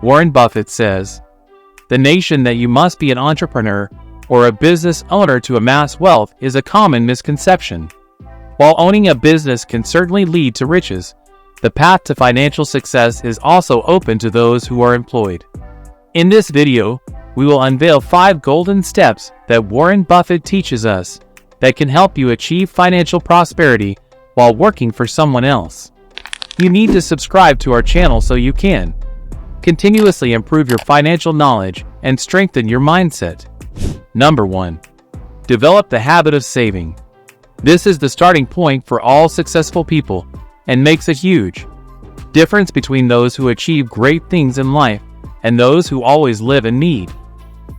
Warren Buffett says, "The notion that you must be an entrepreneur or a business owner to amass wealth is a common misconception. While owning a business can certainly lead to riches, the path to financial success is also open to those who are employed." In this video, we will unveil 5 golden steps that Warren Buffett teaches us that can help you achieve financial prosperity while working for someone else. You need to subscribe to our channel so you can continuously improve your financial knowledge and strengthen your mindset. Number 1. Develop the habit of saving. This is the starting point for all successful people and makes a huge difference between those who achieve great things in life and those who always live in need.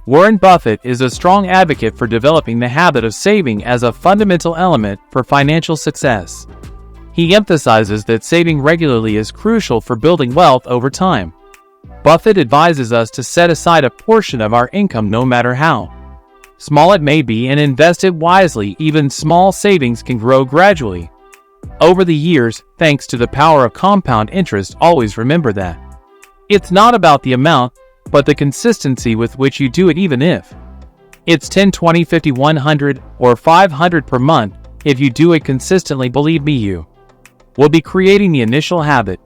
Warren Buffett is a strong advocate for developing the habit of saving as a fundamental element for financial success. He emphasizes that saving regularly is crucial for building wealth over time. Buffett advises us to set aside a portion of our income no matter how small it may be and invest it wisely. Even small savings can grow gradually over the years thanks to the power of compound interest. Always remember that it's not about the amount, but the consistency with which you do it. Even if it's 10, 20, 50, 100, or 500 per month, if you do it consistently, believe me, you will be creating the initial habit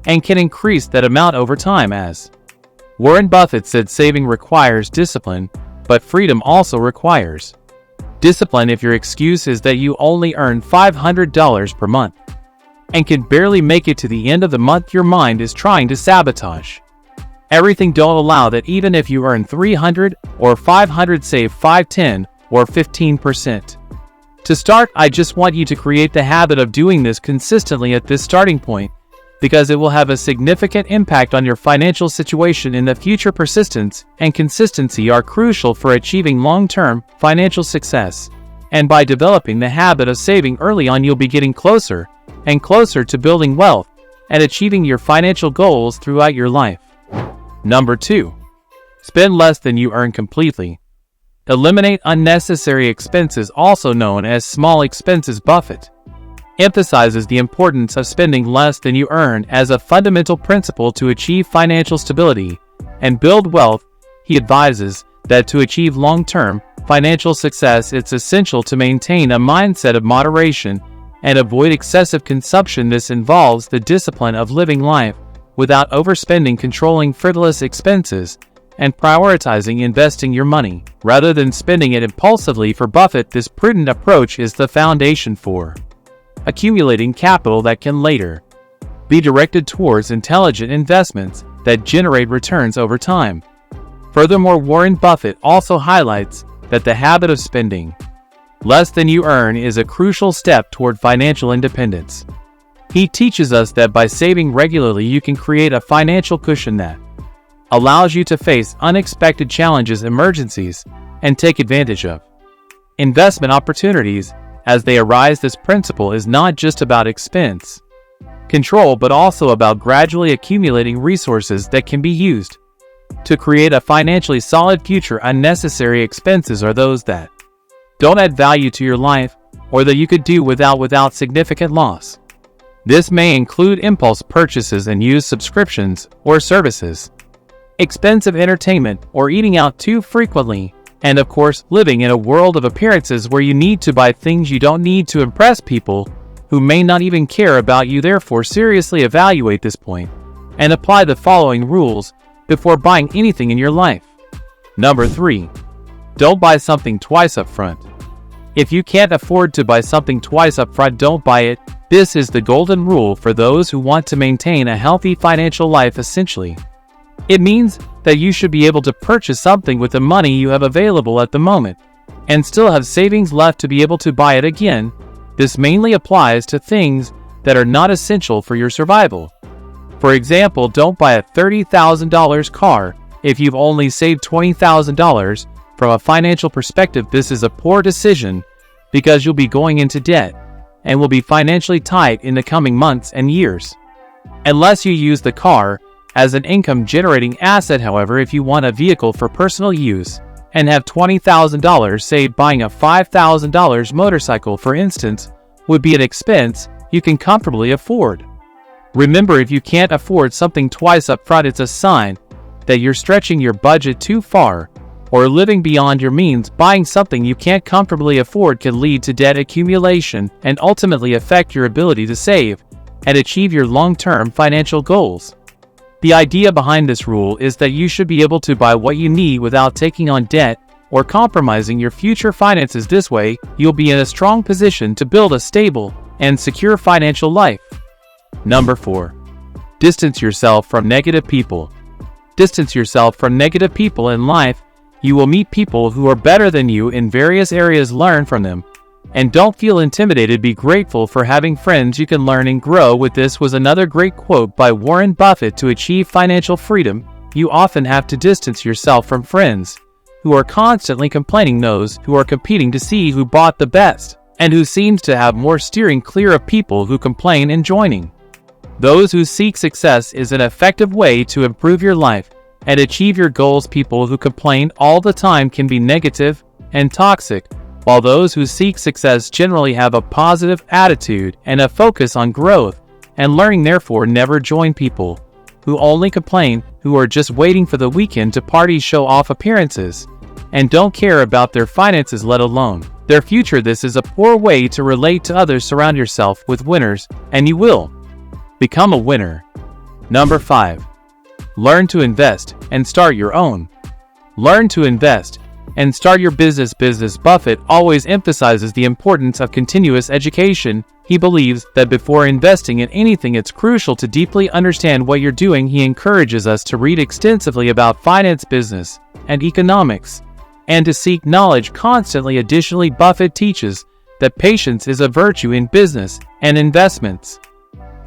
and can increase that amount over time. As Warren Buffett said, saving requires discipline, but freedom also requires discipline. If your excuse is that you only earn $500 per month and can barely make it to the end of the month, your mind is trying to sabotage everything. Don't allow that. Even if you earn 300 or 500, save 5, 10, or 15%. To start, I just want you to create the habit of doing this consistently at this starting point, because it will have a significant impact on your financial situation in the future. Persistence and consistency are crucial for achieving long-term financial success, and by developing the habit of saving early on, you'll be getting closer and closer to building wealth and achieving your financial goals throughout your life. Number 2. Spend less than you earn completely. Eliminate unnecessary expenses, also known as small expenses. Buffett emphasizes the importance of spending less than you earn as a fundamental principle to achieve financial stability and build wealth. He advises that to achieve long-term financial success, it's essential to maintain a mindset of moderation and avoid excessive consumption. This involves the discipline of living life without overspending, controlling frivolous expenses, and prioritizing investing your money rather than spending it impulsively. For Buffett, this prudent approach is the foundation for accumulating capital that can later be directed towards intelligent investments that generate returns over time. Furthermore, Warren Buffett also highlights that the habit of spending less than you earn is a crucial step toward financial independence. He teaches us that by saving regularly, you can create a financial cushion that allows you to face unexpected challenges, emergencies, and take advantage of investment opportunities as they arise. This principle is not just about expense control, but also about gradually accumulating resources that can be used to create a financially solid future. Unnecessary expenses are those that don't add value to your life or that you could do without significant loss. This may include impulse purchases and used subscriptions or services, expensive entertainment, or eating out too frequently, and of course, living in a world of appearances where you need to buy things you don't need to impress people who may not even care about you. Therefore, seriously evaluate this point and apply the following rules before buying anything in your life. Number 3. Don't buy something twice up front. If you can't afford to buy something twice up front, don't buy it. This is the golden rule for those who want to maintain a healthy financial life. Essentially, it means that you should be able to purchase something with the money you have available at the moment and still have savings left to be able to buy it again. This mainly applies to things that are not essential for your survival. For example, don't buy a $30,000 car if you've only saved $20,000. From a financial perspective, this is a poor decision because you'll be going into debt and will be financially tight in the coming months and years, unless you use the car as an income-generating asset. However, if you want a vehicle for personal use and have $20,000 saved, buying a $5,000 motorcycle, for instance, would be an expense you can comfortably afford. Remember, if you can't afford something twice up front, it's a sign that you're stretching your budget too far, or living beyond your means. Buying something you can't comfortably afford can lead to debt accumulation and ultimately affect your ability to save and achieve your long-term financial goals. The idea behind this rule is that you should be able to buy what you need without taking on debt or compromising your future finances. This way, you'll be in a strong position to build a stable and secure financial life. Number 4. Distance yourself from negative people. Distance yourself from negative people in life. You will meet people who are better than you in various areas. Learn from them, and don't feel intimidated. Be grateful for having friends you can learn and grow with. This was another great quote by Warren Buffett. To achieve financial freedom, you often have to distance yourself from friends who are constantly complaining, those who are competing to see who bought the best, and who seems to have more. Steering clear of people who complain and joining those who seek success is an effective way to improve your life and achieve your goals. People who complain all the time can be negative and toxic, while those who seek success generally have a positive attitude and a focus on growth and learning. Therefore, never join people who only complain, who are just waiting for the weekend to party, show off appearances, and don't care about their finances, let alone their future. This is a poor way to relate to others. Surround yourself with winners, and you will become a winner. Number 5. Learn to invest and start your own. Learn to invest and start your business. Buffett always emphasizes the importance of continuous education. He believes that before investing in anything, it's crucial to deeply understand what you're doing. He encourages us to read extensively about finance, business, and economics, and to seek knowledge constantly. Additionally, Buffett teaches that patience is a virtue in business and investments.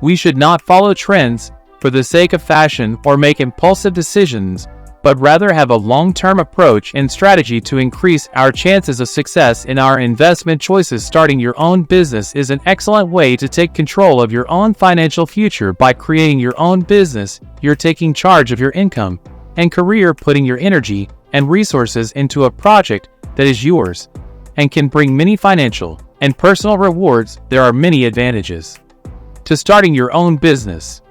We should not follow trends for the sake of fashion or make impulsive decisions, but rather have a long-term approach and strategy to increase our chances of success in our investment choices. Starting your own business is an excellent way to take control of your own financial future. By creating your own business, you're taking charge of your income and career, putting your energy and resources into a project that is yours and can bring many financial and personal rewards. There are many advantages to starting your own business,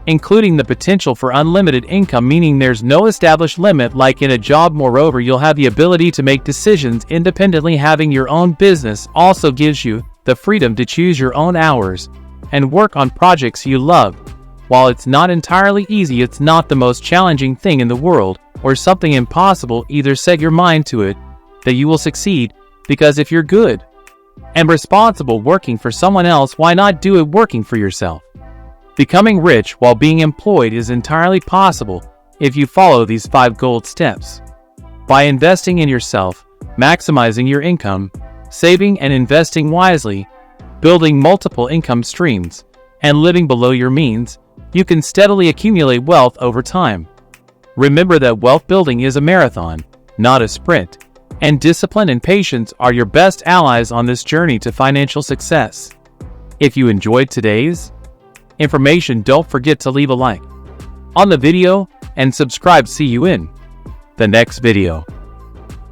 including the potential for unlimited income, meaning there's no established limit like in a job. Moreover, you'll have the ability to make decisions independently. Having your own business also gives you the freedom to choose your own hours and work on projects you love. While it's not entirely easy, it's not the most challenging thing in the world or something impossible. Either set your mind to it that you will succeed, because if you're good and responsible working for someone else, why not do it working for yourself? Becoming rich while being employed is entirely possible if you follow these 5 gold steps. By investing in yourself, maximizing your income, saving and investing wisely, building multiple income streams, and living below your means, you can steadily accumulate wealth over time. Remember that wealth building is a marathon, not a sprint, and discipline and patience are your best allies on this journey to financial success. If you enjoyed today's information, don't forget to leave a like on the video and subscribe. See you in the next video.